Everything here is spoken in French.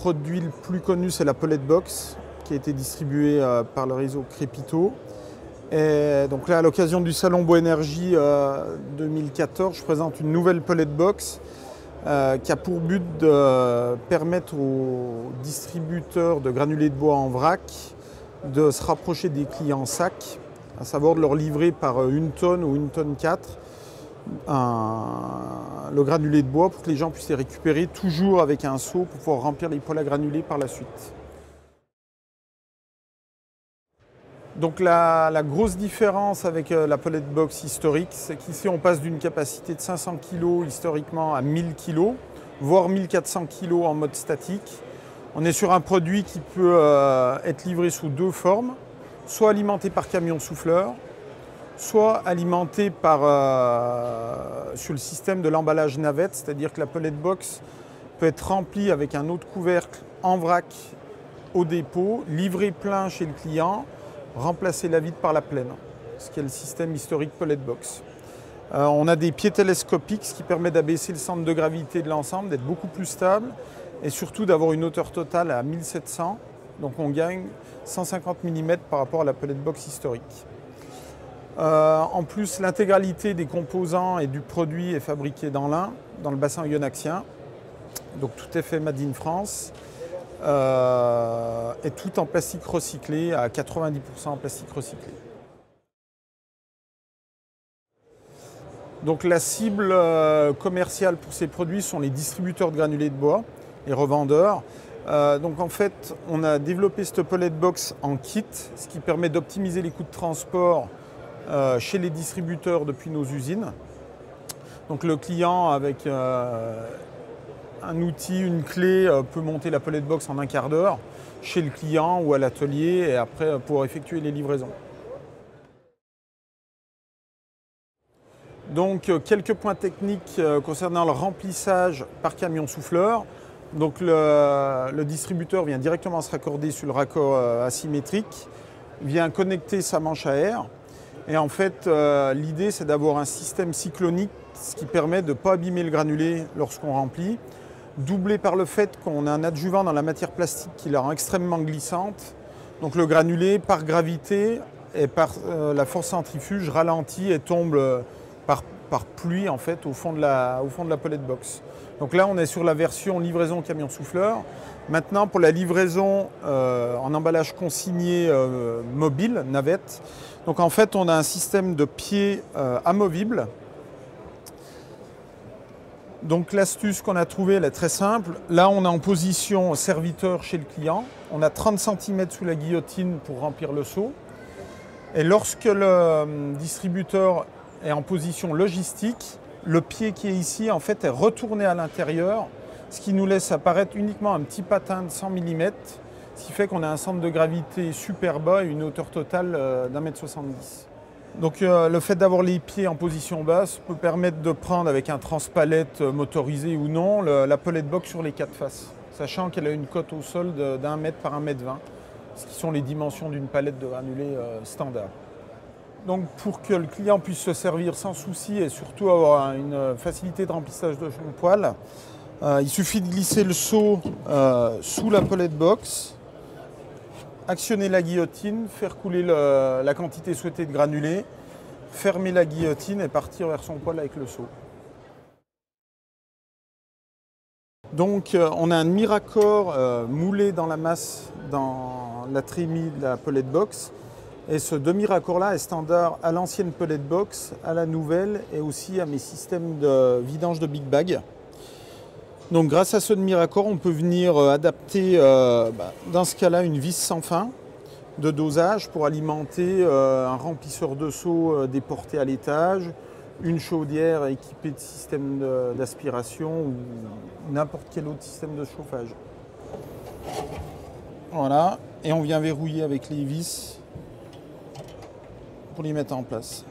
produit le plus connu, c'est la Palette Box, qui a été distribuée par le réseau Crépito. Et donc là, à l'occasion du Salon Bois Énergie 2014, je présente une nouvelle Palette Box qui a pour but de permettre aux distributeurs de granulés de bois en vrac de se rapprocher des clients sacs, à savoir de leur livrer par 1 tonne ou 1 tonne 4 le granulé de bois pour que les gens puissent les récupérer toujours avec un seau pour pouvoir remplir les poêles à granulés par la suite. Donc la grosse différence avec la Palette Box historique, c'est qu'ici on passe d'une capacité de 500 kg historiquement à 1000 kg, voire 1400 kg en mode statique. On est sur un produit qui peut être livré sous 2 formes, soit alimenté par camion souffleur, soit alimenté sur le système de l'emballage navette, c'est-à-dire que la Palette Box peut être remplie avec un autre couvercle en vrac au dépôt, livré plein chez le client, remplacer la vide par la pleine, ce qui est le système historique Palette Box. On a des pieds télescopiques, ce qui permet d'abaisser le centre de gravité de l'ensemble, d'être beaucoup plus stable et surtout d'avoir une hauteur totale à 1700. Donc on gagne 150 mm par rapport à la Palette Box historique. En plus, l'intégralité des composants et du produit est fabriquée dans l'Ain, dans le bassin oyonnaxien. Donc tout est fait made in France. Et tout en plastique recyclé, à 90% en plastique recyclé. Donc la cible commerciale pour ces produits sont les distributeurs de granulés de bois, les revendeurs. Donc en fait, on a développé cette Palette Box en kit, ce qui permet d'optimiser les coûts de transport chez les distributeurs depuis nos usines. Donc le client avec un outil, une clé, peut monter la Palette Box en un quart d'heure chez le client ou à l'atelier et après pouvoir effectuer les livraisons. Donc quelques points techniques concernant le remplissage par camion souffleur. Donc le distributeur vient directement se raccorder sur le raccord asymétrique, vient connecter sa manche à air. Et en fait, l'idée c'est d'avoir un système cyclonique, ce qui permet de ne pas abîmer le granulé lorsqu'on remplit, doublé par le fait qu'on a un adjuvant dans la matière plastique qui la rend extrêmement glissante. Donc le granulé, par gravité et par la force centrifuge, ralentit et tombe par pluie en fait, au fond de la Palette Box. Donc là, on est sur la version livraison camion souffleur. Maintenant, pour la livraison en emballage consigné mobile, navette, donc en fait, on a un système de pieds amovibles. Donc l'astuce qu'on a trouvée, elle est très simple. Là, on est en position serviteur chez le client. On a 30 cm sous la guillotine pour remplir le seau. Et lorsque le distributeur est en position logistique, le pied qui est ici, en fait, est retourné à l'intérieur, ce qui nous laisse apparaître uniquement un petit patin de 100 mm, ce qui fait qu'on a un centre de gravité super bas et une hauteur totale d'1,70 m. Donc le fait d'avoir les pieds en position basse peut permettre de prendre avec un transpalette motorisé ou non la Palette Box sur les 4 faces, sachant qu'elle a une cote au sol d'1 m par 1,20 m, ce qui sont les dimensions d'une palette de granulés standard. Donc pour que le client puisse se servir sans souci et surtout avoir une facilité de remplissage de son poêle, il suffit de glisser le seau sous la Palette Box, actionner la guillotine, faire couler la quantité souhaitée de granulés, fermer la guillotine et partir vers son poêle avec le seau. Donc on a un demi-raccord moulé dans la masse dans la trémie de la Palette Box. Et ce demi-raccord-là est standard à l'ancienne Palette Box, à la nouvelle et aussi à mes systèmes de vidange de Big Bag. Donc grâce à ce demi-raccord, on peut venir adapter dans ce cas-là une vis sans fin de dosage pour alimenter un remplisseur de seau déporté à l'étage, une chaudière équipée de système d'aspiration ou n'importe quel autre système de chauffage. Voilà, et on vient verrouiller avec les vis pour les mettre en place.